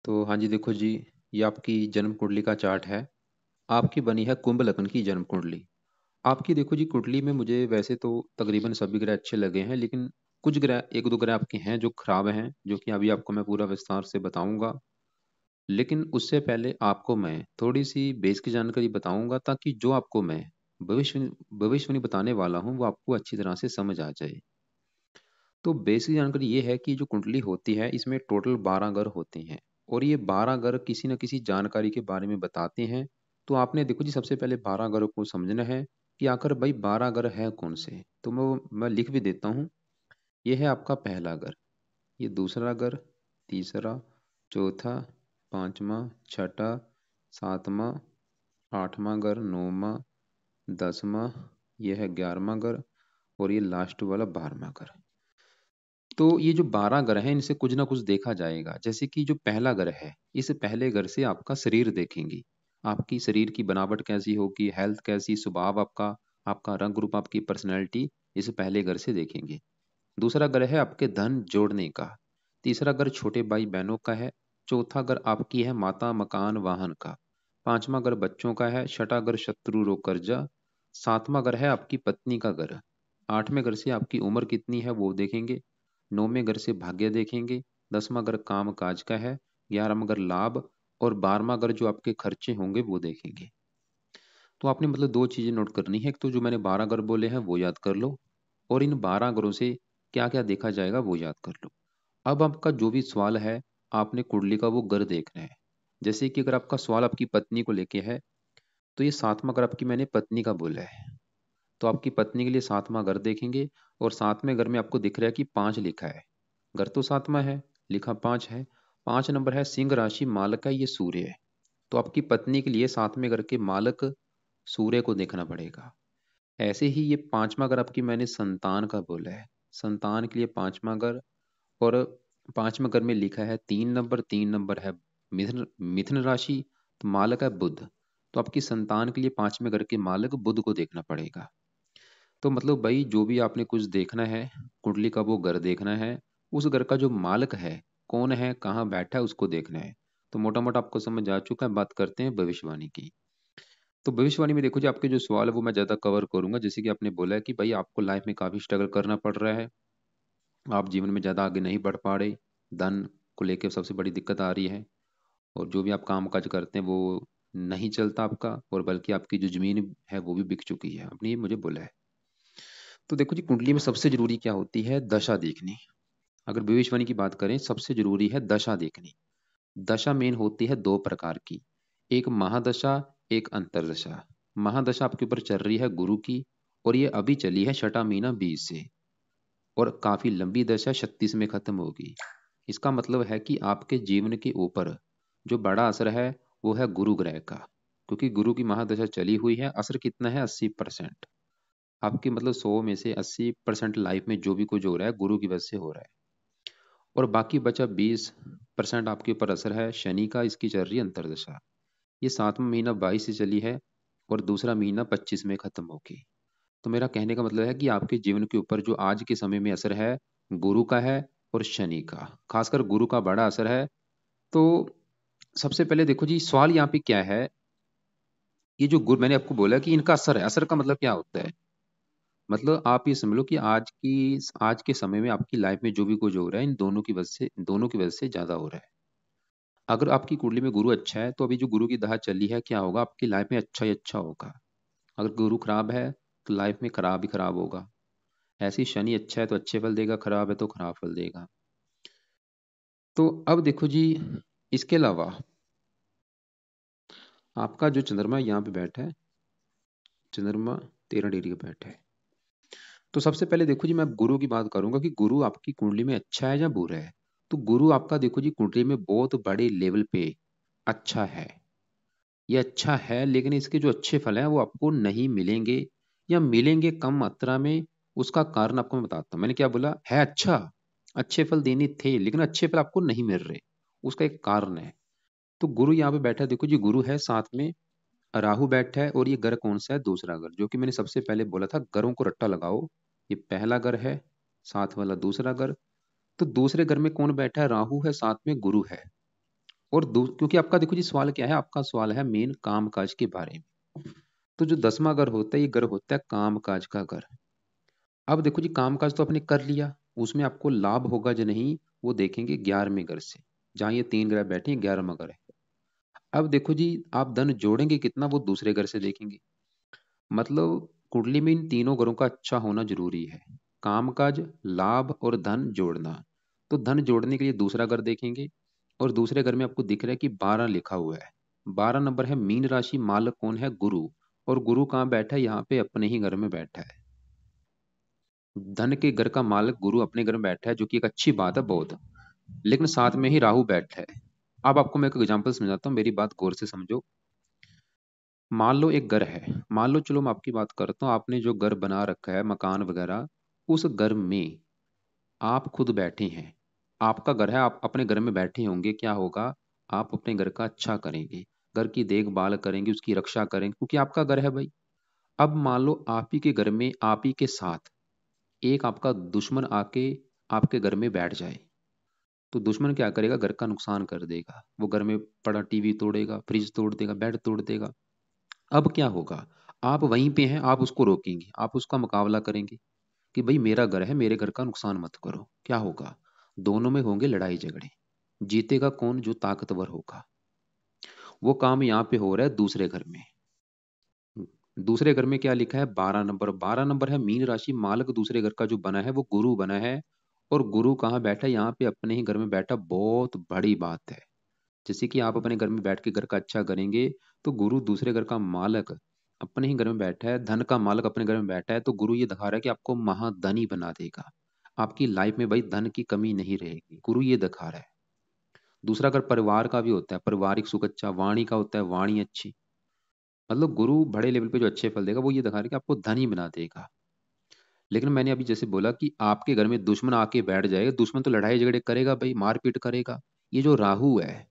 तो हाँ जी, देखो जी, ये आपकी जन्म कुंडली का चार्ट है। आपकी बनी है कुंभ लग्न की जन्म कुंडली। आपकी देखो जी कुंडली में मुझे वैसे तो तकरीबन सभी ग्रह अच्छे लगे हैं, लेकिन कुछ ग्रह 1-2 ग्रह आपके हैं जो खराब हैं, जो कि अभी आपको मैं पूरा विस्तार से बताऊँगा। लेकिन उससे पहले आपको मैं थोड़ी-सी बेस की जानकारी बताऊँगा, ताकि जो आपको मैं भविष्यवाणी बताने वाला हूँ, वो आपको अच्छी तरह से समझ आ जाए। तो बेसिक जानकारी ये है कि जो कुंडली होती है, इसमें टोटल 12 ग्रह होते हैं और ये 12 ग्रह किसी न किसी जानकारी के बारे में बताते हैं। तो आपने देखो जी सबसे पहले 12 ग्रह को समझना है कि आखिर भाई 12 ग्रह है कौन से? तो मैं लिख भी देता हूँ। ये है आपका पहला ग्रह, ये दूसरा ग्रह, तीसरा, चौथा, 5वाँ, छठा, 7वाँ, 8वाँ ग्रह, 9वाँ, 10वाँ, ये है 11वाँ ग्रह और ये लास्ट वाला 12वाँ ग्रह। तो ये जो 12 ग्रह हैं, इनसे कुछ ना कुछ देखा जाएगा। जैसे कि जो पहला ग्रह है, इस पहले ग्रह से आपका शरीर देखेंगे। आपकी शरीर की बनावट कैसी होगी, हेल्थ कैसी, स्वभाव आपका, आपका रंग रूप, आपकी पर्सनैलिटी, इस पहले ग्रह से देखेंगे। दूसरा ग्रह है आपके धन जोड़ने का। तीसरा ग्रह छोटे भाई बहनों का है। चौथा ग्रह आपकी है माता, मकान, वाहन का। पांचवा ग्रह बच्चों का है। छठा ग्रह शत्रु, रोग, कर्जा। सातवां ग्रह है आपकी पत्नी का ग्रह। आठवें ग्रह से आपकी उम्र कितनी है वो देखेंगे। नौवें ग्रह से भाग्य देखेंगे। 10वां ग्रह काम काज का है। 11वां ग्रह लाभ और 12वां ग्रह जो आपके खर्चे होंगे वो देखेंगे। तो आपने मतलब दो चीजें नोट करनी है। एक तो जो मैंने 12 ग्रह बोले हैं वो याद कर लो, और इन 12 ग्रहों से क्या क्या देखा जाएगा वो याद कर लो। अब आपका जो भी सवाल है, आपने कुंडली का वो ग्रह देखना है। जैसे कि अगर आपका सवाल आपकी पत्नी को लेके है, तो ये सातवां ग्रह आपकी मैंने पत्नी का बोला है। तो आपकी पत्नी के लिए सातवां घर देखेंगे, और सातवें घर में आपको दिख रहा है कि 5 लिखा है। घर तो सातवां है, लिखा 5 है। 5 नंबर है, सिंह राशि, मालक है ये सूर्य है। तो आपकी पत्नी के लिए सातवें घर के मालक सूर्य को देखना पड़ेगा। ऐसे ही ये 5वां घर आपकी मैंने संतान का बोला है। संतान के लिए 5वां घर, और 5वें घर में लिखा है 3 नंबर। 3 नंबर है मिथुन मिथुन राशि, तो मालक है बुध। तो आपकी संतान के लिए 5वें घर के मालक बुध को देखना पड़ेगा। तो मतलब भाई जो भी आपने कुछ देखना है, कुंडली का वो घर देखना है। उस घर का जो मालिक है, कौन है, कहाँ बैठा है, उसको देखना है। तो मोटा मोटा आपको समझ आ चुका है। बात करते हैं भविष्यवाणी की। तो भविष्यवाणी में देखो जी, आपके जो सवाल है वो मैं ज्यादा कवर करूंगा। जैसे कि आपने बोला है कि भाई आपको लाइफ में काफी स्ट्रगल करना पड़ रहा है, आप जीवन में ज्यादा आगे नहीं बढ़ पा रहे, धन को लेकर सबसे बड़ी दिक्कत आ रही है, और जो भी आप काम काज करते हैं वो नहीं चलता आपका, और बल्कि आपकी जो जमीन है वो भी बिक चुकी है, आपने ये मुझे बोला है। तो देखो जी कुंडली में सबसे जरूरी क्या होती है? दशा देखनी। अगर भविष्यवाणी की बात करें, सबसे जरूरी है दशा देखनी। दशा मेन होती है दो प्रकार की, एक महादशा, एक अंतरदशा। महादशा आपके ऊपर चल रही है गुरु की, और ये अभी चली है छठा महीना 20 से, और काफी लंबी दशा 36 में खत्म होगी। इसका मतलब है कि आपके जीवन के ऊपर जो बड़ा असर है वो है गुरु ग्रह का, क्योंकि गुरु की महादशा चली हुई है। असर कितना है? 80%। आपकी मतलब 100 में से 80% लाइफ में जो भी कुछ हो रहा है गुरु की वजह से हो रहा है, और बाकी बचा 20% आपके ऊपर असर है शनि का। इसकी चल रही है अंतरदशा। ये 7वां महीना 22 से चली है, और दूसरा महीना 25 में खत्म होगी। तो मेरा कहने का मतलब है कि आपके जीवन के ऊपर जो आज के समय में असर है, गुरु का है और शनि का, खासकर गुरु का बड़ा असर है। तो सबसे पहले देखो जी, सवाल यहाँ पे क्या है? ये जो गुरु मैंने आपको बोला कि इनका असर है, असर का मतलब क्या होता है? मतलब आप ये समझ लो कि आज के समय में आपकी लाइफ में जो भी कुछ हो रहा है, इन दोनों की वजह से ज्यादा हो रहा है। अगर आपकी कुंडली में गुरु अच्छा है, तो अभी जो गुरु की दहा चली है, क्या होगा आपकी लाइफ में? अच्छा ही अच्छा होगा। अगर गुरु खराब है तो लाइफ में खराब ही खराब होगा। ऐसे ही शनि अच्छा है तो अच्छे फल देगा, खराब है तो खराब फल देगा। तो अब देखो जी, इसके अलावा आपका जो चंद्रमा यहाँ पे बैठा है, चंद्रमा 13 डिग्री पे बैठा है। तो सबसे पहले देखो जी, मैं गुरु की बात करूंगा कि गुरु आपकी कुंडली में अच्छा है या बुरा है। तो गुरु आपका देखो जी कुंडली में बहुत बड़े लेवल पे अच्छा है। ये अच्छा है, लेकिन इसके जो अच्छे फल हैं वो आपको नहीं मिलेंगे, या मिलेंगे कम मात्रा में। उसका कारण आपको मैं बताता हूँ। मैंने क्या बोला है? अच्छा, अच्छे फल देने थे, लेकिन अच्छे फल आपको नहीं मिल रहे। उसका एक कारण है। तो गुरु यहाँ पे बैठा है, देखो जी गुरु है, साथ में राहु बैठा है, और ये घर कौन सा है? दूसरा घर, जो कि मैंने सबसे पहले बोला था घरों को रट्टा लगाओ। ये पहला घर है, साथ वाला दूसरा घर। तो दूसरे घर में कौन बैठा है? राहु है, साथ में गुरु है। और क्योंकि आपका देखो जी सवाल क्या है, आपका सवाल है मेन काम काज के बारे में। तो जो 10वां घर होता है, ये घर होता है काम काज का घर। अब देखो जी काम काज तो आपने कर लिया, उसमें आपको लाभ होगा या नहीं वो देखेंगे 11वें घर से, जहाँ ये 3 ग्रह बैठे हैं 11वां घर है। अब देखो जी आप धन जोड़ेंगे कितना वो दूसरे घर से देखेंगे। मतलब कुंडली में इन तीनों घरों का अच्छा होना जरूरी है, कामकाज, लाभ और धन जोड़ना। तो धन जोड़ने के लिए दूसरा घर देखेंगे, और दूसरे घर में आपको दिख रहा है कि 12 लिखा हुआ है। 12 नंबर है, मीन राशि, मालक कौन है, गुरु। और गुरु कहाँ बैठा है, यहाँ पे अपने ही घर में बैठा है। धन के घर का मालक गुरु अपने घर में बैठा है, जो कि एक अच्छी बात है बहुत। लेकिन साथ में ही राहु बैठा है। अब आपको मैं एक एग्जांपल समझाता हूँ, मेरी बात गौर से समझो। मान लो एक घर है, मान लो, चलो मैं आपकी बात करता हूँ, आपने जो घर बना रखा है मकान वगैरह, उस घर में आप खुद बैठे हैं। आपका घर है, आप अपने घर में बैठे होंगे, क्या होगा, आप अपने घर का अच्छा करेंगे, घर की देखभाल करेंगे, उसकी रक्षा करेंगे, क्योंकि आपका घर है भाई। अब मान लो आप ही के घर में आप ही के साथ एक आपका दुश्मन आके आपके घर में बैठ जाए, तो दुश्मन क्या करेगा, घर का नुकसान कर देगा। वो घर में पड़ा टीवी तोड़ेगा, फ्रिज तोड़ देगा, बेड तोड़ देगा। अब क्या होगा, आप वहीं पे हैं, आप उसको रोकेंगे, आप उसका मुकाबला करेंगे कि भाई मेरा घर है, मेरे घर का नुकसान मत करो। क्या होगा, दोनों में होंगे लड़ाई झगड़े। जीतेगा कौन, जो ताकतवर होगा। वो काम यहाँ पे हो रहा है दूसरे घर में। दूसरे घर में क्या लिखा है, 12 नंबर। 12 नंबर है मीन राशि, मालक दूसरे घर का जो बना है वो गुरु बना है। और गुरु कहाँ बैठा है, यहाँ पे अपने ही घर में बैठा। बहुत बड़ी बात है। जैसे कि आप अपने घर में बैठ के घर का अच्छा करेंगे, तो गुरु दूसरे घर का मालक अपने ही घर में बैठा है, धन का मालक अपने घर में बैठा है, तो गुरु ये दिखा रहा है कि आपको महाधनी बना देगा। आपकी लाइफ में भाई धन की कमी नहीं रहेगी, गुरु ये दिखा रहा है। दूसरा अगर परिवार का भी होता है, पारिवारिक सुख अच्छा, वाणी का होता है, वाणी अच्छी। मतलब गुरु बड़े लेवल पे जो अच्छे फल देगा, वो ये दिखा रहा है कि आपको धनी बना देगा। लेकिन मैंने अभी जैसे बोला कि आपके घर में दुश्मन आके बैठ जाएगा, दुश्मन तो लड़ाई झगड़े करेगा भाई, मारपीट करेगा। ये जो राहु है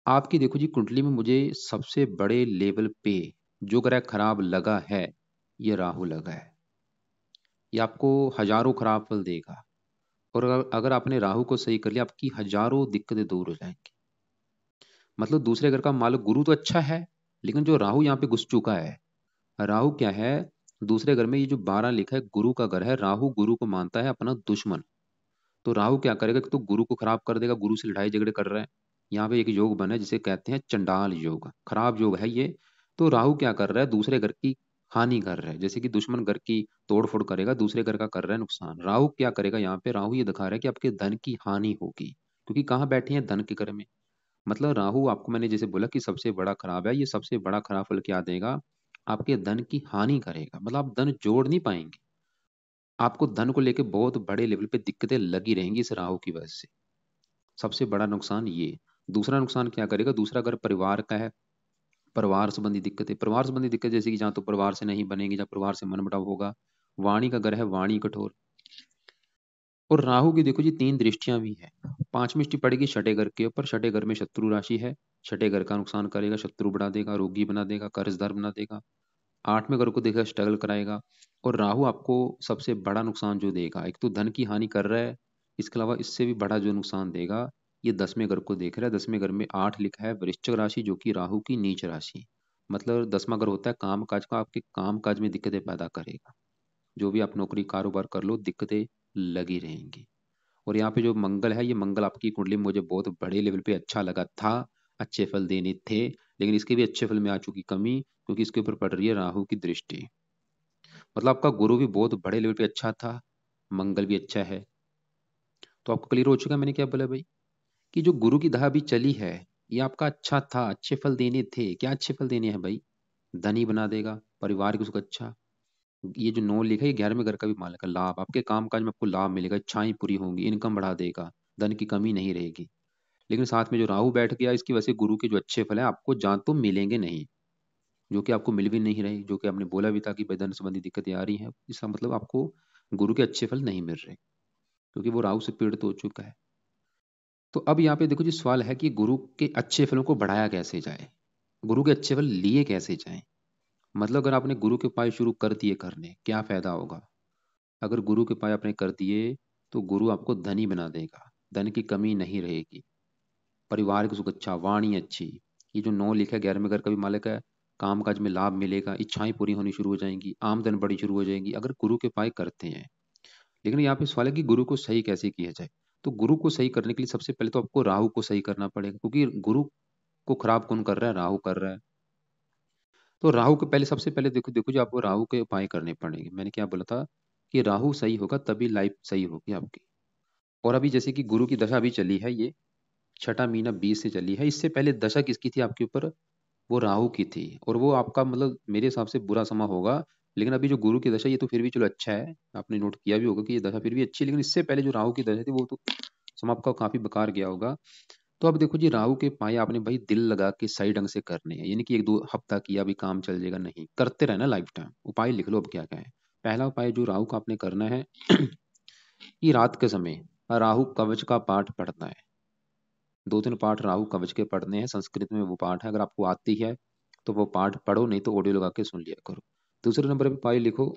आपकी, देखो जी कुंडली में मुझे सबसे बड़े लेवल पे जो ग्रह खराब लगा है, ये राहु लगा है। ये आपको हजारों खराब फल देगा। और अगर आपने राहु को सही कर लिया, आपकी हजारों दिक्कतें दूर हो जाएंगी। मतलब दूसरे घर का मालिक गुरु तो अच्छा है, लेकिन जो राहु यहाँ पे घुस चुका है, राहु क्या है, दूसरे घर में ये जो 12 लिखा है गुरु का घर है, राहु गुरु को मानता है अपना दुश्मन। तो राहु क्या करेगा कि तो गुरु को खराब कर देगा, गुरु से लड़ाई झगड़े कर रहा है। यहाँ पे एक योग बना है जिसे कहते हैं चंडाल योग, खराब योग है ये। तो राहु क्या कर रहा है, दूसरे घर की हानि कर रहा है। जैसे कि दुश्मन घर की तोड़ फोड़ करेगा, दूसरे घर का कर रहा है नुकसान। राहु क्या करेगा, यहाँ पे राहु ये दिखा रहा है कि आपके धन की हानि होगी, क्योंकि कहाँ बैठे हैं, धन के घर में। मतलब राहु आपको मैंने जैसे बोला कि सबसे बड़ा खराब है, ये सबसे बड़ा खराब फल क्या देगा, आपके धन की हानि करेगा। मतलब आप धन जोड़ नहीं पाएंगे, आपको धन को लेकर बहुत बड़े लेवल पे दिक्कतें लगी रहेंगी इस राहु की वजह से। सबसे बड़ा नुकसान ये। दूसरा नुकसान क्या करेगा, दूसरा अगर परिवार का है, परिवार संबंधी दिक्कतें, परिवार संबंधी दिक्कत जैसे कि जहाँ तो परिवार से नहीं बनेगी, जहाँ परिवार से मनमुटाव होगा। वाणी का घर है, वाणी कठोर। और राहु की देखो जी 3 दृष्टियां भी है। 5वीं दृष्टि पड़ेगी छठे घर के ऊपर, छठे घर में शत्रु राशि है, छठे घर का नुकसान करेगा, शत्रु बढ़ा देगा, रोगी बना देगा, कर्जदार बना देगा। 8वें घर को देखा, स्ट्रगल कराएगा। और राहु आपको सबसे बड़ा नुकसान जो देगा, एक तो धन की हानि कर रहा है, इसके अलावा इससे भी बड़ा जो नुकसान देगा, ये 10वें घर को देख रहा है। 10वें घर में 8 लिखा है, वृश्चिक राशि, जो कि राहु की नीच राशि। मतलब 10वां घर होता है काम काज का, आपके काम काज में दिक्कतें पैदा करेगा। जो भी आप नौकरी कारोबार कर लो, दिक्कतें लगी रहेंगी। और यहाँ पे जो मंगल है, ये मंगल आपकी कुंडली में मुझे बहुत बड़े लेवल पे अच्छा लगा था, अच्छे फल देने थे। लेकिन इसके भी अच्छे फल में आ चुकी कमी, क्योंकि इसके ऊपर पड़ रही है राहु की दृष्टि। मतलब आपका गुरु भी बहुत बड़े लेवल पे अच्छा था, मंगल भी अच्छा है। तो आपको क्लियर हो चुका है मैंने क्या बोला भाई, कि जो गुरु की दहा भी चली है, ये आपका अच्छा था, अच्छे फल देने थे। क्या अच्छे फल देने हैं भाई, धनी बना देगा, परिवार की सुख अच्छा। ये जो 9 लिखा है, ये 11वें घर का भी मालिक है, लाभ, आपके काम काज में आपको लाभ मिलेगा, इच्छाएं पूरी होंगी, इनकम बढ़ा देगा, धन की कमी नहीं रहेगी। लेकिन साथ में जो राहु बैठ गया, इसकी वजह से गुरु के जो अच्छे फल है आपको जान तो मिलेंगे नहीं, जो कि आपको मिल भी नहीं रहे। जो कि आपने बोला भी था कि बदन संबंधी दिक्कतें आ रही हैं, इसका मतलब आपको गुरु के अच्छे फल नहीं मिल रहे, क्योंकि वो राहु से पीड़ित हो चुका है। तो अब यहाँ पे देखो जी सवाल है कि गुरु के अच्छे फलों को बढ़ाया कैसे जाए, गुरु के अच्छे फल लिए कैसे जाए। मतलब अगर आपने गुरु के उपाय शुरू कर दिए करने, क्या फायदा होगा। अगर गुरु के उपाय आपने कर दिए, तो गुरु आपको धनी बना देगा, धन की कमी नहीं रहेगी। परिवार की सुरक्षा, वाणी अच्छी, ये जो 9 लिखा है 11वें घर का भी मालिक है, काम काज में लाभ मिलेगा, इच्छाएं पूरी होनी शुरू हो जाएंगी, आमदन बढ़ी शुरू हो जाएगी अगर गुरु के उपाय करते हैं। लेकिन यहाँ पे सवाल है कि गुरु को सही कैसे किया जाए। तो गुरु को सही करने के लिए सबसे पहले तो आपको राहु को सही करना पड़ेगा, क्योंकि गुरु को खराब कौन कर रहा है, राहु कर रहा है। तो राहु के पहले सबसे पहले देखो देखो जो आपको राहु के उपाय करने पड़ेंगे। मैंने क्या बोला था कि राहु सही होगा तभी लाइफ सही होगी आपकी। और अभी जैसे कि गुरु की दशा अभी चली है, ये छठा महीना 20 से चली है, इससे पहले दशा किसकी थी आपके ऊपर, वो राहु की थी। और वो आपका मतलब मेरे हिसाब से बुरा समय होगा। लेकिन अभी जो गुरु की दशा ये तो फिर भी चलो अच्छा है, आपने नोट किया भी होगा कि ये दशा फिर भी अच्छी है, लेकिन इससे पहले जो राहु की दशा थी वो तो समय आपका काफी बेकार गया होगा। तो अब देखो जी, राहु के उपाय आपने भाई दिल लगा के सही ढंग से करने हैं, यानी कि एक दो हफ्ता किया अभी काम चल जाएगा, नहीं करते रहना लाइफ टाइम। उपाय लिख लो अब क्या क्या है। पहला उपाय जो राहु का आपने करना है कि रात के समय राहु कवच का पाठ पढ़ना है। 2-3 पाठ राहु कवच के पढ़ने हैं, संस्कृत में वो पाठ है, अगर आपको आती है तो वो पाठ पढ़ो, नहीं तो ऑडियो लगा के सुन लिया करो। दूसरे नंबर पे उपाय लिखो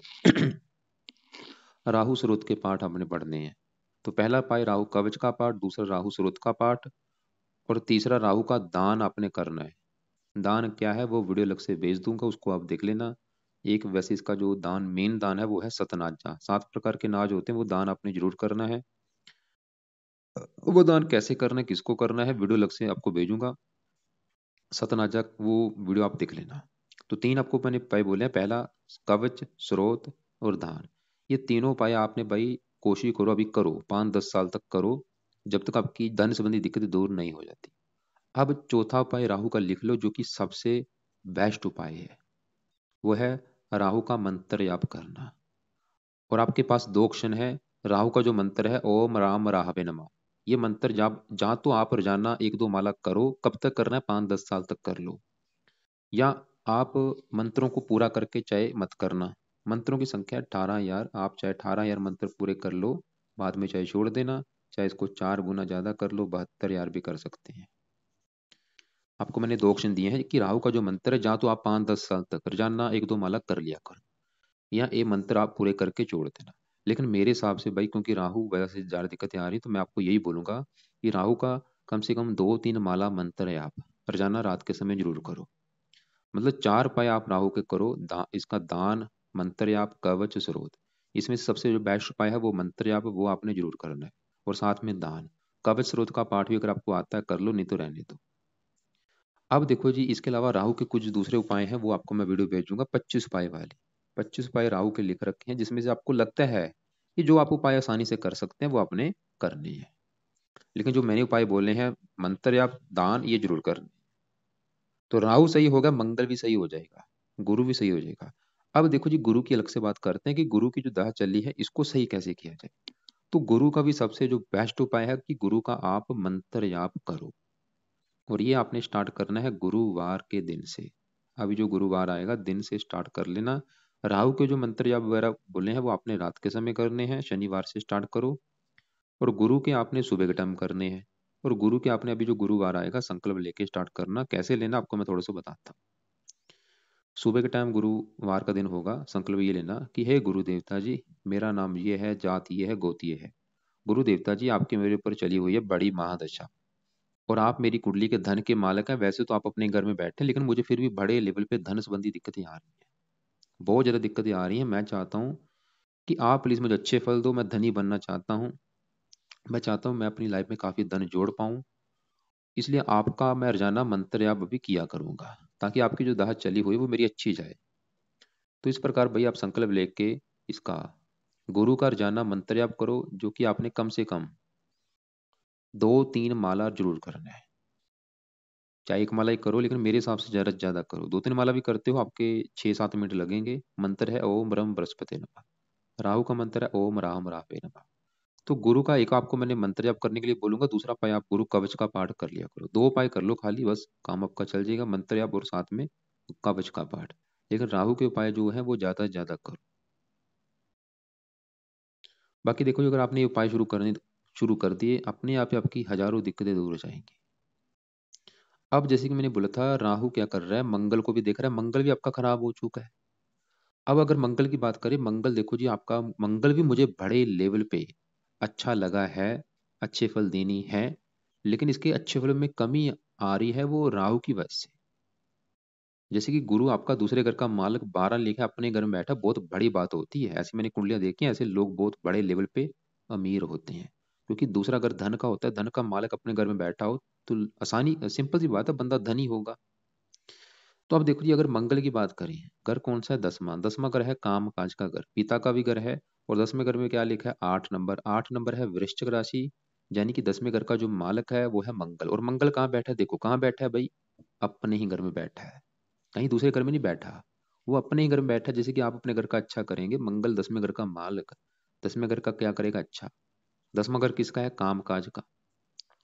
राहु स्रोत के पाठ आपने पढ़ने हैं। तो पहला उपाय राहु कवच का पाठ, दूसरा राहु स्रोत का पाठ, और तीसरा राहु का दान आपने करना है। दान क्या है वो वीडियो अलग से भेज दूंगा, उसको आप देख लेना। एक वैसे इसका जो दान मेन दान है वो है सतनाजा, 7 प्रकार के नाज होते हैं, वो दान आपने जरूर करना है। वो दान कैसे करना है, किसको करना है, वीडियो अलग से आपको भेजूंगा, सतनाजा वो वीडियो आप देख लेना। तो 3 आपको मैंने उपाय बोले हैं, पहला कवच, स्रोत और दान। ये तीनों उपाय आपने भाई कोशिश करो, अभी करो, 5-10 साल तक करो, जब तक आपकी धन संबंधी दिक्कतें दूर नहीं हो जाती। अब चौथा उपाय राहु का लिख लो, जो कि सबसे बेस्ट उपाय है, वो है राहु का मंत्र याप करना। और आपके पास 2 ऑप्शन है। राहु का जो मंत्र है ओम राम राहवे नमः, ये मंत्र जब जहाँ तो आप रोजाना 1-2 माला करो, कब तक करना है, 5-10 साल तक कर लो। या आप मंत्रों को पूरा करके चाहे मत करना, मंत्रों की संख्या 18,000, आप चाहे 18,000 मंत्र पूरे कर लो, बाद में चाहे छोड़ देना, चाहे इसको 4 गुना ज्यादा कर लो, 72,000 भी कर सकते हैं। आपको मैंने 2 ऑप्शन दिए हैं कि राहु का जो मंत्र है, जहाँ तो आप 5-10 साल तक रोजाना 1-2 माला कर लिया करो, या ये मंत्र आप पूरे करके छोड़ देना। लेकिन मेरे हिसाब से भाई, क्योंकि राहु वजह से ज़्यादा दिक्कतें आ रही, तो मैं आपको यही बोलूंगा कि राहु का कम से कम 2-3 माला मंत्र है, आप रोजाना रात के समय जरूर करो। मतलब 4 पाए आप राहु के करो, इसका दान, मंत्र आप, कवच, स्रोत। इसमें से सबसे जो बेस्ट उपाय है वो मंत्र आप, वो आपने जरूर करना है, और साथ में दान। कवच स्रोत का पाठ भी अगर आपको आता है कर लो, नहीं तो रहने दो। अब देखो जी, इसके अलावा राहु के कुछ दूसरे उपाय हैं, वो आपको मैं वीडियो भेजूंगा 25 उपाय वाले। 25 उपाय राहु के लिख रखे हैं, जिसमें से आपको लगता है कि जो आप उपाय आसानी से कर सकते हैं वो आपने करनी है। लेकिन जो मैंने उपाय बोले हैं, मंत्र या दान, ये जरूर करने। तो राहु सही होगा, मंगल भी सही हो जाएगा, गुरु भी सही हो जाएगा। अब देखो जी, गुरु की अलग से बात करते हैं कि गुरु की जो दशा चली है इसको सही कैसे किया जाए। तो गुरु का भी सबसे जो बेस्ट उपाय है कि गुरु का आप मंत्र जाप करो, और ये आपने स्टार्ट करना है गुरुवार के दिन से। अभी जो गुरुवार आएगा दिन से स्टार्ट कर लेना। राहु के जो मंत्र या वगैरह बोले हैं वो आपने रात के समय करने हैं, शनिवार से स्टार्ट करो। और गुरु के आपने सुबह के टाइम करने हैं। और गुरु के आपने अभी जो गुरुवार आएगा संकल्प लेके स्टार्ट करना, कैसे लेना आपको मैं थोड़ा सा बताता हूँ। सुबह के टाइम गुरुवार का दिन होगा, संकल्प ये लेना कि हे गुरु देवता जी, मेरा नाम ये है, जात ये है, गोत्र ये है। गुरु देवता जी, आपकी मेरे ऊपर चली हुई है बड़ी महादशा, और आप मेरी कुंडली के धन के मालिक हैं। वैसे तो आप अपने घर में बैठे, लेकिन मुझे फिर भी बड़े लेवल पे धन संबंधी दिक्कतें आ रही हैं, बहुत ज़्यादा दिक्कतें आ रही हैं। मैं चाहता हूँ कि आप प्लीज़ मुझे अच्छे फल दो, मैं धनी बनना चाहता हूँ। मैं चाहता हूँ मैं अपनी लाइफ में काफ़ी धन जोड़ पाऊँ। इसलिए आपका मैं रोजाना मंत्र जाप भी किया करूँगा, ताकि आपकी जो दाह चली हुई वो मेरी अच्छी जाए। तो इस प्रकार भाई आप संकल्प लेके इसका गुरु का रोजाना मंत्र जाप करो, जो कि आपने कम से कम 2-3 माला जरूर करना है। चाहे एक माला ही करो, लेकिन मेरे हिसाब से ज़्यादा से ज़्यादा करो। 2-3 माला भी करते हो आपके 6-7 मिनट लगेंगे। मंत्र है ओम ब्रह्म बृहस्पति नमः। राहु का मंत्र है ओम राम रावे नमः। तो गुरु का एक आपको मैंने मंत्र जाप करने के लिए बोलूंगा, दूसरा उपाय आप गुरु कवच का पाठ कर लिया करो। 2 उपाय कर लो खाली, बस काम आपका चल जाएगा, मंत्र जाप और साथ में कवच का पाठ। लेकिन राहु के उपाय जो है वो ज़्यादा से ज़्यादा करो। बाकी देखो, अगर आपने ये उपाय शुरू कर दिए, अपने आप ही आपकी हजारों दिक्कतें दूर हो जाएंगी। अब जैसे कि मैंने बोला था, राहु क्या कर रहा है, मंगल को भी देख रहा है, मंगल भी आपका खराब हो चुका है। अब अगर मंगल की बात करें, मंगल देखो जी, आपका मंगल भी मुझे बड़े लेवल पे अच्छा लगा है, अच्छे फल देनी है। लेकिन इसके अच्छे फलों में कमी आ रही है वो राहु की वजह से। जैसे कि गुरु आपका दूसरे घर का मालक 12 लिखा अपने घर में बैठा, बहुत बड़ी बात होती है। ऐसी मैंने कुंडलियां देखी हैं, ऐसे लोग बहुत बड़े लेवल पे अमीर होते हैं, क्योंकि दूसरा घर धन का होता है। धन का मालक अपने घर में बैठा हो तो आसानी, सिंपल सी बात है, बंदा धनी होगा। तो अब देखो जी, अगर मंगल की बात करें, घर कौन सा है? 10वां। 10वां घर है काम काज का घर, पिता का भी घर है। और 10वें घर में क्या लिखा है? 8 नंबर। 8 नंबर है वृश्चिक राशि, यानी कि 10वें घर का जो मालक है वो है मंगल। और मंगल कहाँ बैठा है? देखो कहाँ बैठा है भाई, अपने ही घर में बैठा है, कहीं दूसरे घर में नहीं बैठा। वो अपने ही घर में बैठा है। जैसे कि आप अपने घर का अच्छा करेंगे, मंगल 10वें घर का मालक 10वें घर का क्या करेगा? अच्छा। 10वां घर किसका है? काम काज का।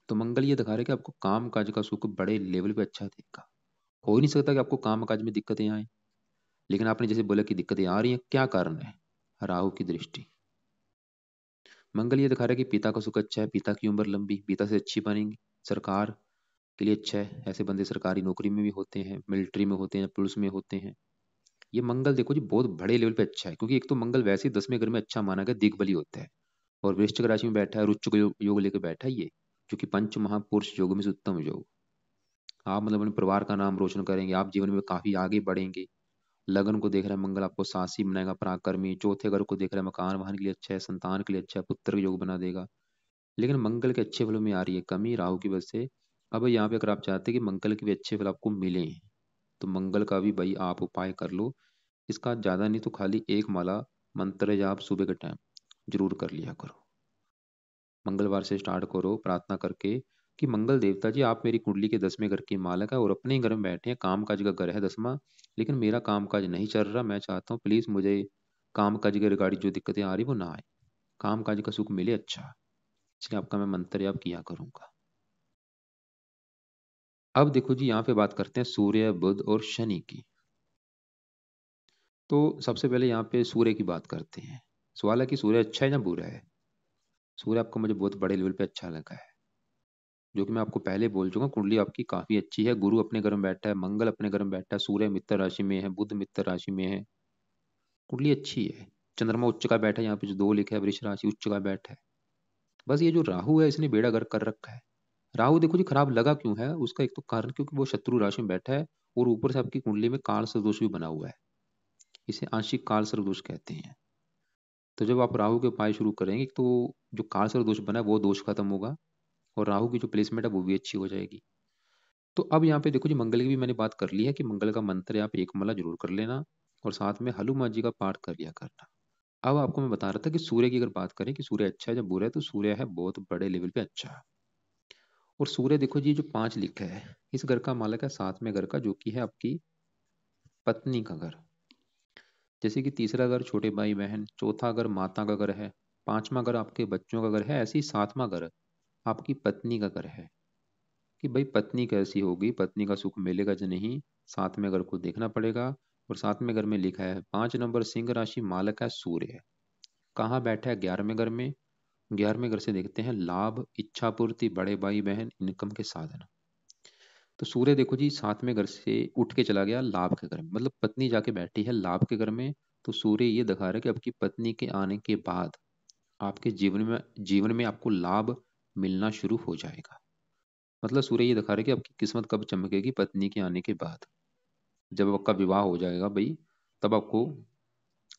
तो मंगल ये दिखा रहा है कि आपको काम काज का सुख बड़े लेवल पे अच्छा देगा। हो ही नहीं सकता कि आपको काम काज में दिक्कतें आए। लेकिन आपने जैसे बोला कि दिक्कतें आ रही हैं, क्या कारण है? राहु की दृष्टि। मंगल ये दिखा रहा है कि पिता का सुख अच्छा है, पिता की उम्र लंबी, पिता से अच्छी बनेंगी, सरकार के लिए अच्छा है। ऐसे बंदे सरकारी नौकरी में भी होते हैं, मिलिट्री में होते हैं, पुलिस में होते हैं। ये मंगल देखो जी बहुत बड़े लेवल पे अच्छा है, क्योंकि एक तो मंगल वैसे ही 10वें घर में अच्छा माना गया, दिग्बली होता है। और वृश्चिक राशि में बैठा है, रुच्च योग लेकर बैठा है ये, जो कि पंच महापुरुष योग में से उत्तम योग। आप मतलब अपने परिवार का नाम रोशन करेंगे, आप जीवन में काफी आगे बढ़ेंगे। लगन को देख रहा है मंगल, आपको साहसी बनाएगा, पराक्रमी। चौथे घर को देख रहा है, मकान वाहन के लिए अच्छा है, संतान के लिए अच्छा है, पुत्र योग बना देगा। लेकिन मंगल के अच्छे फलों में आ रही है कमी राहु की वजह से। अब यहाँ पे अगर आप चाहते हैं कि मंगल के भी अच्छे फल आपको मिले, तो मंगल का भी भाई आप उपाय कर लो। इसका ज्यादा नहीं तो खाली एक माला मंत्र जाप सुबह के टाइम जरूर कर लिया करो। मंगलवार से स्टार्ट करो प्रार्थना करके कि मंगल देवता जी, आप मेरी कुंडली के 10वें घर के मालक है और अपने ही घर में बैठे हैं, काम काज का घर है 10वां। लेकिन मेरा काम काज नहीं चल रहा, मैं चाहता हूँ प्लीज मुझे काम काज के रिगार्डिंग जो दिक्कतें आ रही वो ना आए, काम काज का सुख मिले अच्छा। इसलिए आपका मैं मंत्र याप किया करूंगा। अब देखो जी, यहाँ पे बात करते हैं सूर्य बुध और शनि की। तो सबसे पहले यहाँ पे सूर्य की बात करते हैं। सवाल है कि सूर्य अच्छा है या बुरा है? सूर्य आपको मुझे बहुत बड़े लेवल पे अच्छा लगा है, जो कि मैं आपको पहले बोल चुका हूँ। कुंडली आपकी काफी अच्छी है, गुरु अपने घर में बैठा है, मंगल अपने घर में बैठा है, सूर्य मित्र राशि में है, बुध मित्र राशि में है। कुंडली अच्छी है। चंद्रमा उच्च का बैठा है, यहाँ पे जो 2 लिखा है वृष राशि उच्च का बैठा है। बस ये जो राहु है इसने बेड़ा गर्क कर रखा है। राहु देखो जी खराब लगा क्यों है, उसका एक तो कारण क्योंकि वो शत्रु राशि में बैठा है, और ऊपर से आपकी कुंडली में काल सर्पदोष भी बना हुआ है। इसे आंशिक काल सर्पदोष कहते हैं। तो जब आप राहु के उपाय शुरू करेंगे तो जो काल सर्पदोष बना है वो दोष खत्म होगा, और राहु की जो प्लेसमेंट है वो भी अच्छी हो जाएगी। तो अब यहाँ पे देखो जी, मंगल की भी मैंने बात कर ली है कि मंगल का मंत्र आप एक माला जरूर कर लेना, और साथ में हनुमान जी का पाठ कर लिया करना। अब आपको मैं बता रहा था कि सूर्य की अगर बात करें कि सूर्य अच्छा है या बुरा है, तो सूर्य है बहुत बड़े लेवल पे अच्छा। और सूर्य देखो जी जो 5 लिखा है, इस घर का मालक है 7वें घर का, जो कि है आपकी पत्नी का घर। जैसे कि तीसरा घर छोटे भाई बहन, चौथा घर माता का घर है, 5वां घर आपके बच्चों का घर है, ऐसे ही 7वां घर आपकी पत्नी का घर है। कि भाई पत्नी कैसी होगी, पत्नी का सुख मिलेगा या नहीं, 7वें घर को देखना पड़ेगा। और 7वें घर में लिखा है 5 नंबर सिंह राशि, मालक है सूर्य। कहाँ बैठा है? 11वें घर में। 11वें घर से देखते हैं लाभ, इच्छा पूर्ति, बड़े भाई बहन, इनकम के साधन। तो सूर्य देखो जी 7वें घर से उठ के चला गया लाभ के घर में, मतलब पत्नी जाके बैठी है लाभ के घर में। तो सूर्य ये दिखा रहा है कि आपकी पत्नी के आने के बाद आपके जीवन में आपको लाभ मिलना शुरू हो जाएगा। मतलब सूर्य ये दिखा रहा है कि आपकी किस्मत कब चमकेगी? पत्नी के आने के बाद। जब आपका विवाह हो जाएगा भाई, तब आपको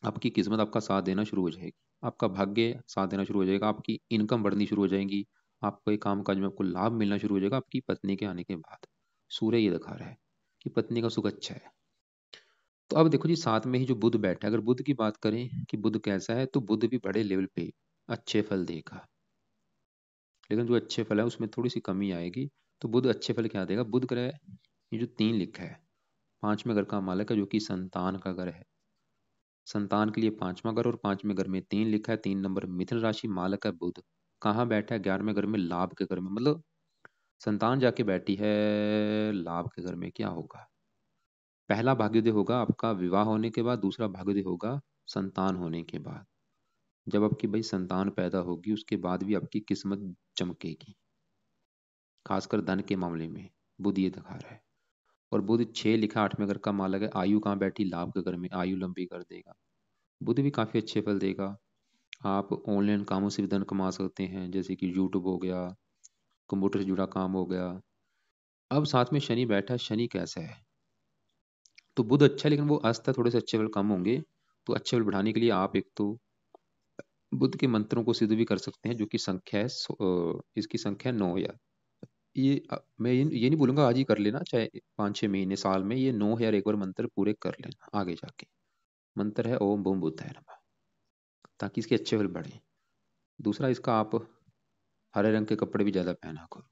आपकी किस्मत आपका साथ देना शुरू हो जाएगी, आपका भाग्य साथ देना शुरू हो जाएगा, आपकी इनकम बढ़नी शुरू हो जाएगी, आपको एक काम काज में आपको लाभ मिलना शुरू हो जाएगा आपकी पत्नी के आने के बाद। सूर्य ये दिखा रहा है कि पत्नी का सुख अच्छा है। तो अब देखो जी, साथ में ही जो बुध बैठा है, अगर बुध की बात करें कि बुध कैसा है, तो बुध भी बड़े लेवल पे अच्छे फल देगा। लेकिन जो अच्छे फल है उसमें थोड़ी सी कमी आएगी। तो बुध अच्छे फल क्या देगा? बुध ग्रह ये जो 3 लिखा है, 5वें घर का मालक है, जो कि संतान का घर है। संतान के लिए 5वां घर, और 5वें घर में 3 लिखा है, 3 नंबर मिथुन राशि, मालक है बुध। कहाँ बैठा है? 11वें घर में, लाभ के घर में। मतलब संतान जाके बैठी है लाभ के घर में, क्या होगा? पहला भाग्योदय होगा आपका विवाह होने के बाद, दूसरा भाग्योदय होगा संतान होने के बाद। जब आपकी भाई संतान पैदा होगी उसके बाद भी आपकी किस्मत चमकेगी, खासकर धन के मामले में। बुध ये दिखा रहा है। और बुध 6 लिखा 8वें घर का मालक है, आयु कहाँ बैठी? लाभ के घर में, आयु लंबी कर देगा। बुध भी काफी अच्छे फल देगा। आप ऑनलाइन कामों से भी धन कमा सकते हैं, जैसे कि यूट्यूब हो गया, कंप्यूटर से जुड़ा काम हो गया। अब साथ में शनि बैठा है, शनि कैसा है? तो बुध अच्छा है, लेकिन वो अस्त है, थोड़े से अच्छे फल कम होंगे। तो अच्छे फल बढ़ाने के लिए आप एक तो बुध के मंत्रों को सिद्ध भी कर सकते हैं, जो कि संख्या है इसकी संख्या 9,000। मैं ये नहीं बोलूंगा आज ही कर लेना, चाहे 5-6 महीने साल में, ये 9,000 एक बार मंत्र पूरे कर लेना आगे जाके। मंत्र है ओम बूम बुद्धाय नमः, ताकि इसके अच्छे फल बढ़े। दूसरा, इसका आप हरे रंग के कपड़े भी ज्यादा पहना करो।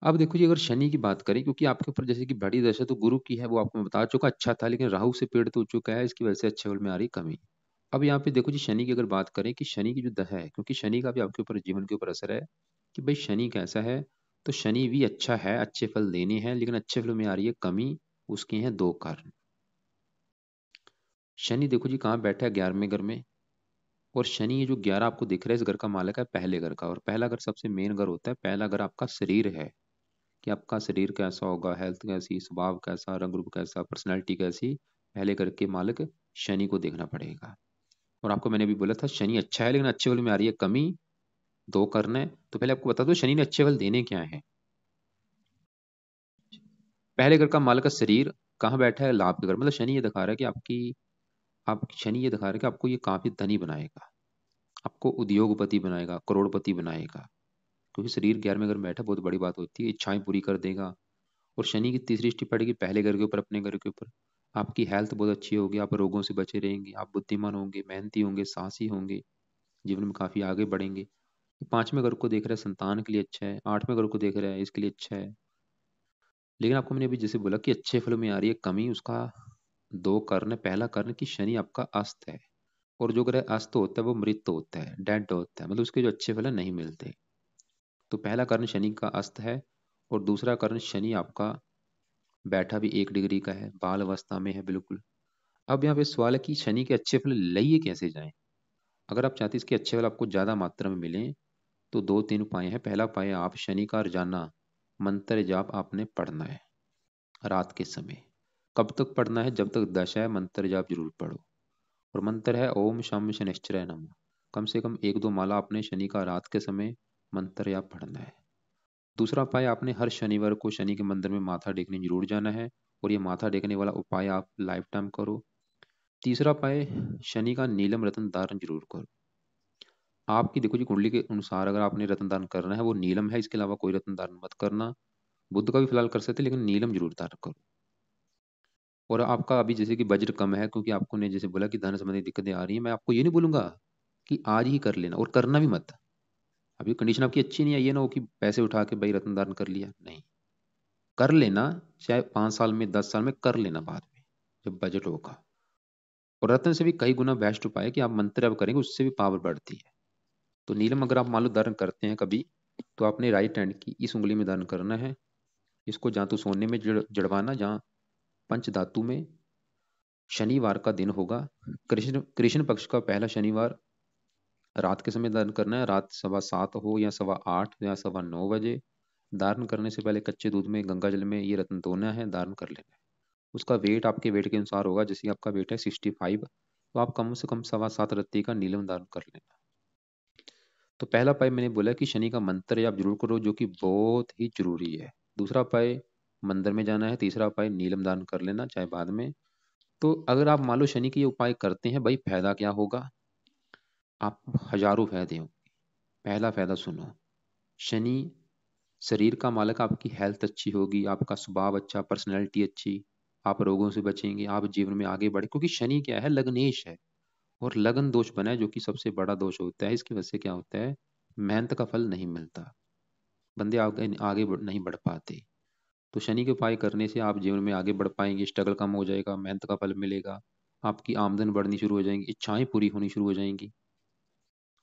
अब देखो जी, अगर शनि की बात करें, क्योंकि आपके ऊपर जैसे कि बड़ी दशा तो गुरु की है, वो आपको मैं बता चुका अच्छा था, लेकिन राहु से पीड़ित हो चुका है, इसकी वजह से अच्छे फल में आ रही कमी। अब यहाँ पे देखो जी, शनि की अगर बात करें कि शनि की जो दशा है, क्योंकि शनि का भी आपके ऊपर जीवन के ऊपर असर है कि भाई शनि कैसा है। तो शनि भी अच्छा है, अच्छे फल देने हैं, लेकिन अच्छे फलों में आ रही है कमी। उसके हैं दो कारण। शनि देखो जी कहाँ बैठा है, 11वें घर में। और शनि ये जो 11 आपको दिख रहा है, इस घर का मालिक है पहले घर का, और पहला घर सबसे मेन घर होता है। पहला घर आपका शरीर है, कि आपका शरीर कैसा होगा, हेल्थ कैसी, स्वभाव कैसा, रंग रूप कैसा, पर्सनैलिटी कैसी। पहले घर के मालिक शनि को देखना पड़ेगा। और आपको मैंने भी बोला था शनि अच्छा है, लेकिन अच्छे फल में आ रही है कमी। दो करना है, तो पहले आपको बता दो शनि ने अच्छे फल देने क्या है। पहले घर का मालिक का शरीर कहाँ बैठा है, लाभ के घर। मतलब शनि ये दिखा रहा है कि आप शनि ये दिखा रहा है कि आपको ये काफी धनी बनाएगा, आपको उद्योगपति बनाएगा, करोड़पति बनाएगा। क्योंकि शरीर 11वें घर में बैठा बहुत बड़ी बात होती है, इच्छाएं पूरी कर देगा। और शनि की तीसरी दृष्टि पड़ेगी पहले घर के ऊपर, अपने घर के ऊपर। आपकी हेल्थ बहुत अच्छी होगी, आप रोगों से बचे रहेंगे, आप बुद्धिमान होंगे, मेहनती होंगे, साहसी होंगे, जीवन में काफी आगे बढ़ेंगे। तो 5वें घर को देख रहा है, संतान के लिए अच्छा है। 8वें घर को देख रहा है, इसके लिए अच्छा है। लेकिन आपको मैंने अभी जैसे बोला कि अच्छे फलों में आ रही है कमी, उसका दो कारण है। पहला कारण कि शनि आपका अस्त है, और जो ग्रह अस्त होता है वो मृत होता है, डेड होता है, मतलब उसके जो अच्छे फल है नहीं मिलते। तो पहला कारण शनि का अस्त है। और दूसरा कारण शनि आपका बैठा भी 1 डिग्री का है, बाल अवस्था में है बिल्कुल। अब यहाँ पे सवाल है कि शनि के अच्छे फल लइए कैसे जाएं। अगर आप चाहते हैं इसके अच्छे फल आपको ज्यादा मात्रा में मिलें, तो 2-3 उपाय हैं। पहला उपाय, आप शनि का रोजाना मंत्र जाप आपने पढ़ना है रात के समय। कब तक पढ़ना है? जब तक दशा है, मंत्र जाप जरूर पढ़ो। और मंत्र है ओम शम शनिश्चराय नमः। कम से कम 1-2 माला आपने शनि का रात के समय मंत्र जाप पढ़ना है। दूसरा उपाय, आपने हर शनिवार को शनि के मंदिर में माथा टेकने जरूर जाना है, और ये माथा टेकने वाला उपाय आप लाइफ टाइम करो। तीसरा उपाय, शनि का नीलम रत्न धारण जरूर करो। आपकी देखो जी कुंडली के अनुसार अगर आपने रत्न दान करना है वो नीलम है, इसके अलावा कोई रत्न दान मत करना। बुद्ध का भी फिलहाल कर सकते हैं, लेकिन नीलम जरूर धारण करो। और आपका अभी जैसे कि बजट कम है, क्योंकि आपको ने जैसे बोला कि धन संबंधी दिक्कतें आ रही हैं, मैं आपको ये नहीं बोलूंगा कि आज ही कर लेना, और करना भी मत। अभी कंडीशन आपकी अच्छी नहीं है, ये ना हो कि पैसे उठा के भाई रत्न दान कर लिया, नहीं। कर लेना, चाहे 5 साल में 10 साल में कर लेना, बाद में जब बजट होगा। और रत्न से भी कई गुना बेस्ट उपाय है कि आप मंत्र अब करेंगे, उससे भी पावर बढ़ती है। तो नीलम अगर आप मान लो धारण करते हैं कभी, तो आपने राइट हैंड की इस उंगली में धारण करना है। इसको जहाँ तो सोने में जड़वाना, जहाँ पंच धातु में। शनिवार का दिन होगा, कृष्ण कृष्ण पक्ष का पहला शनिवार, रात के समय धारण करना है। रात 7:15 हो या 8:15 या 9:15 बजे। धारण करने से पहले कच्चे दूध में, गंगा जल में ये रत्न धोना है, धारण कर लेना है। उसका वेट आपके वेट के अनुसार होगा, जैसे आपका वेट है 65, तो आप कम से कम 7.25 रत्ती का नीलम धारण कर लेना। तो पहला उपाय मैंने बोला कि शनि का मंत्र आप जरूर करो, जो कि बहुत ही जरूरी है। दूसरा उपाय, मंदिर में जाना है। तीसरा उपाय, नीलम दान कर लेना, चाहे बाद में। तो अगर आप मान लो शनि के ये उपाय करते हैं, भाई फायदा क्या होगा? आप हजारों फायदे होंगे। पहला फायदा सुनो, शनि शरीर का मालिक, आपकी हेल्थ अच्छी होगी, आपका स्वभाव अच्छा, पर्सनैलिटी अच्छी, आप रोगों से बचेंगे, आप जीवन में आगे बढ़े। क्योंकि शनि क्या है, लग्नेश है, और लगन दोष बना है, जो कि सबसे बड़ा दोष होता है। इसकी वजह से क्या होता है, मेहनत का फल नहीं मिलता, बंदे आगे आगे नहीं बढ़ पाते। तो शनि के उपाय करने से आप जीवन में आगे बढ़ पाएंगे, स्ट्रगल कम हो जाएगा, मेहनत का फल मिलेगा, आपकी आमदन बढ़नी शुरू हो जाएंगी, इच्छाएं पूरी होनी शुरू हो जाएंगी।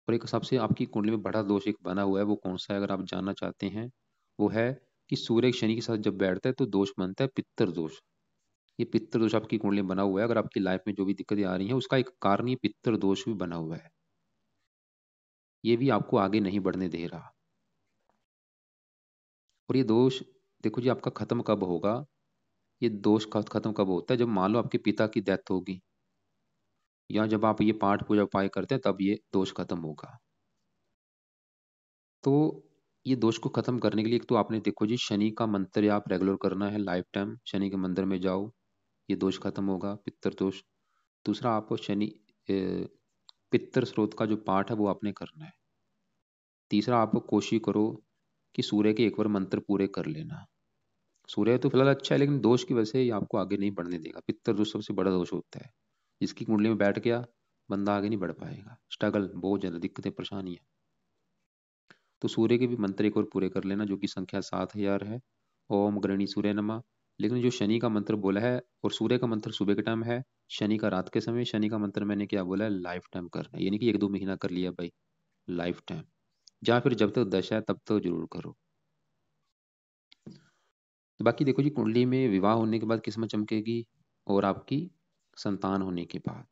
और एक सबसे आपकी कुंडली में बड़ा दोष एक बना हुआ है, वो कौन सा है अगर आप जानना चाहते हैं? वो है कि सूर्य शनि के साथ जब बैठता है तो दोष बनता है पित्तर दोष। ये पित्तर दोष आपकी कुंडली में बना हुआ है। अगर आपकी लाइफ में जो भी दिक्कतें आ रही हैं, उसका एक कारण ये पित्तर दोष भी बना हुआ है। ये भी आपको आगे नहीं बढ़ने दे रहा। और ये दोष देखो जी आपका खत्म कब होगा? ये दोष खत्म कब होता है? जब मान लो आपके पिता की डेथ होगी, या जब आप ये पाठ पूजा उपाय करते हैं, तब ये दोष खत्म होगा। तो ये दोष को खत्म करने के लिए एक तो आपने देखो जी शनि का मंत्र आप रेगुलर करना है, लाइफ टाइम शनि के मंदिर में जाओ, ये दोष खत्म होगा, पितर दोष। दूसरा आपको शनि पितर स्रोत का जो पाठ है वो आपने करना है। तीसरा आप कोशिश करो कि सूर्य के एक बार मंत्र पूरे कर लेना। सूर्य तो फिलहाल अच्छा है, लेकिन दोष की वजह से ये आपको आगे नहीं बढ़ने देगा। पित्तर दोष सबसे बड़ा दोष होता है, जिसकी कुंडली में बैठ गया बंदा आगे नहीं बढ़ पाएगा, स्ट्रगल बहुत ज्यादा, दिक्कतें परेशानियां। तो सूर्य के भी मंत्र एक और पूरे कर लेना, जो कि संख्या 7,000 है। ओम गृणी सूर्य नमः। लेकिन जो शनि का मंत्र बोला है, और सूर्य का मंत्र सुबह के टाइम है, शनि का रात के समय। शनि का मंत्र मैंने क्या बोला है, लाइफ टाइम करना है, यानी कि 1-2 महीना कर लिया भाई, लाइफ टाइम। या फिर जब तक दशा है तब तक जरूर करो। तो बाकी देखो जी, कुंडली में विवाह होने के बाद किस्मत चमकेगी, और आपकी संतान होने के बाद।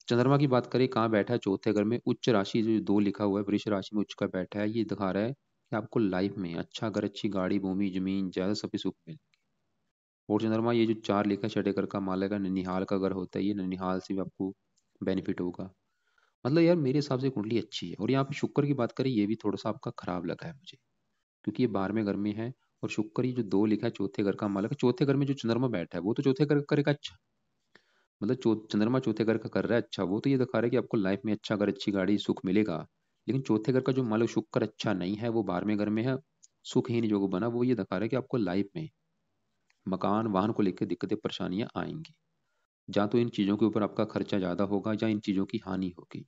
चंद्रमा की बात करें, कहाँ बैठा है, चौथे घर में, उच्च राशि जो 2 लिखा हुआ है, वृष राशि में उच्च का बैठा है, ये दिखा रहा है कि आपको लाइफ में अच्छा घर, अच्छी गाड़ी, भूमि, जमीन, ज्यादा सभी सुख मिले। और चंद्रमा ये जो 4 लिखा है, छठे घर का मालक है, ननिहाल का घर होता है, ये ननिहाल से भी आपको बेनिफिट होगा। मतलब यार मेरे हिसाब से कुंडली अच्छी है। और यहाँ पे शुक्र की बात करें, ये भी थोड़ा सा आपका खराब लगा है मुझे, क्योंकि ये 12वें घर में है। और शुक्र ये जो 2 लिखा है, चौथे घर का मालक है। चौथे घर में जो चंद्रमा बैठा है वो तो चौथे घर करेगा अच्छा, मतलब चंद्रमा चौथे घर का कर रहा है अच्छा, वो तो ये दिखा रहा है कि आपको लाइफ में अच्छा घर, अच्छी गाड़ी, सुख मिलेगा। लेकिन चौथे घर का जो मालक शुक्र अच्छा नहीं है, वो 12वें घर में है, सुखहीन जो बना, वो ये दिखा रहा है कि आपको लाइफ में मकान वाहन को लेकर दिक्कतें परेशानियां आएंगी। या तो इन चीज़ों के ऊपर आपका खर्चा ज़्यादा होगा, या इन चीज़ों की हानि होगी,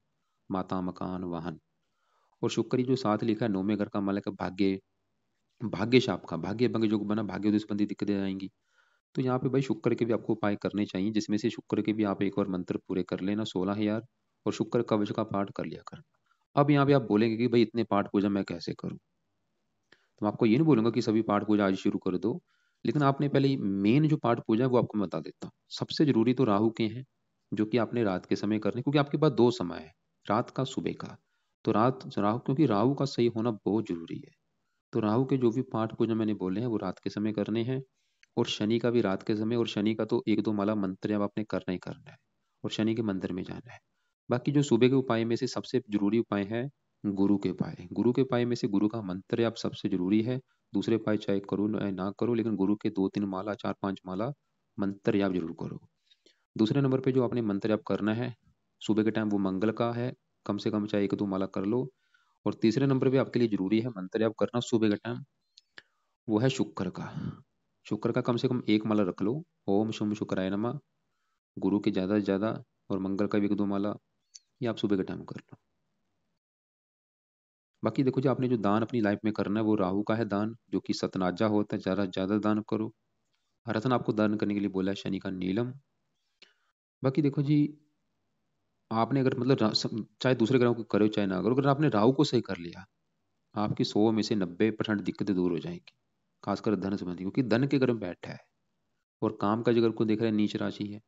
माता, मकान, वाहन। और शुक्र ये जो 7 लिखा है, 9वें घर का मालक है, भाग्य, भाग्य शाप का, भाग्य भंग जो बना, भाग्य संबंधी दिक्कतें आएंगी। तो यहाँ पे भाई शुक्र के भी आपको उपाय करने चाहिए, जिसमें से शुक्र के भी आप एक और मंत्र पूरे कर लेना, 16,000। और शुक्र कवच का पाठ कर लिया करना। अब यहाँ पे आप बोलेंगे कि भाई इतने पाठ पूजा मैं कैसे करूँ, तो मैं आपको ये नहीं बोलूंगा कि सभी पाठ पूजा आज शुरू कर दो। लेकिन आपने पहले मेन जो पाठ पूजा है वो आपको मैं बता देता हूँ। सबसे जरूरी तो राहु के हैं, जो कि आपने रात के समय करने, क्योंकि आपके पास 2 समय है, रात का, सुबह का। तो रात राहु, क्योंकि राहु का सही होना बहुत जरूरी है। तो राहु के जो भी पाठ पूजा मैंने बोले हैं वो रात के समय करने हैं। और शनि का भी रात के समय, और शनि का तो 1-2 माला मंत्र अब आपने करना ही करना है, और शनि के मंदिर में जाना है। बाकी जो सुबह के उपाय में से सबसे जरूरी उपाय है गुरु के उपाय। गुरु के उपाय में से गुरु का मंत्र आप सबसे जरूरी है। दूसरे उपाय चाहे करो ना करो, लेकिन गुरु के 2-3 माला, 4-5 माला मंत्र आप जरूर करो। दूसरे नंबर पे जो आपने मंत्र आप करना है सुबह के टाइम, वो मंगल का है, कम से कम चाहे 1-2 माला कर लो। और तीसरे नंबर पे आपके लिए जरूरी है मंत्र आप करना सुबह के टाइम, वो है शुक्र का। शुक्र का कम से कम 1 माला रख लो, ओम शुम शुक्राय नमः। गुरु के ज्यादा से ज्यादा, और मंगल का भी 1-2 माला, ये आप सुबह के टाइम कर लो। बाकी देखो जी, आपने जो दान अपनी लाइफ में करना है वो राहु का है दान, जो कि सतनाजा होता है, ज्यादा से ज्यादा दान करो। रत्न आपको दान करने के लिए बोला है शनि का नीलम। बाकी देखो जी, आपने अगर मतलब चाहे दूसरे ग्रहों को करो चाहे ना करो, अगर आपने राहु को सही कर लिया, आपकी 100 में से 90% दिक्कतें दूर हो जाएंगी, खासकर धन संबंधी, क्योंकि धन के घर में बैठा है। और काम का जगह को देख रहे हैं, नीच राशि है।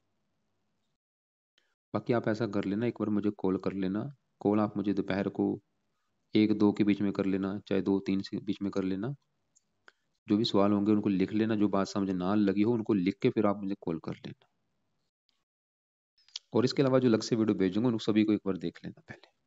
बाकी आप ऐसा कर लेना, एक बार मुझे कॉल कर लेना। कॉल आप मुझे दोपहर को 1-2 के बीच में कर लेना, चाहे 2-3 के बीच में कर लेना। जो भी सवाल होंगे उनको लिख लेना, जो बात समझ ना लगी हो उनको लिख के फिर आप मुझे कॉल कर लेना। और इसके अलावा जो अलग से वीडियो भेजूंगा उन सभी को एक बार देख लेना पहले।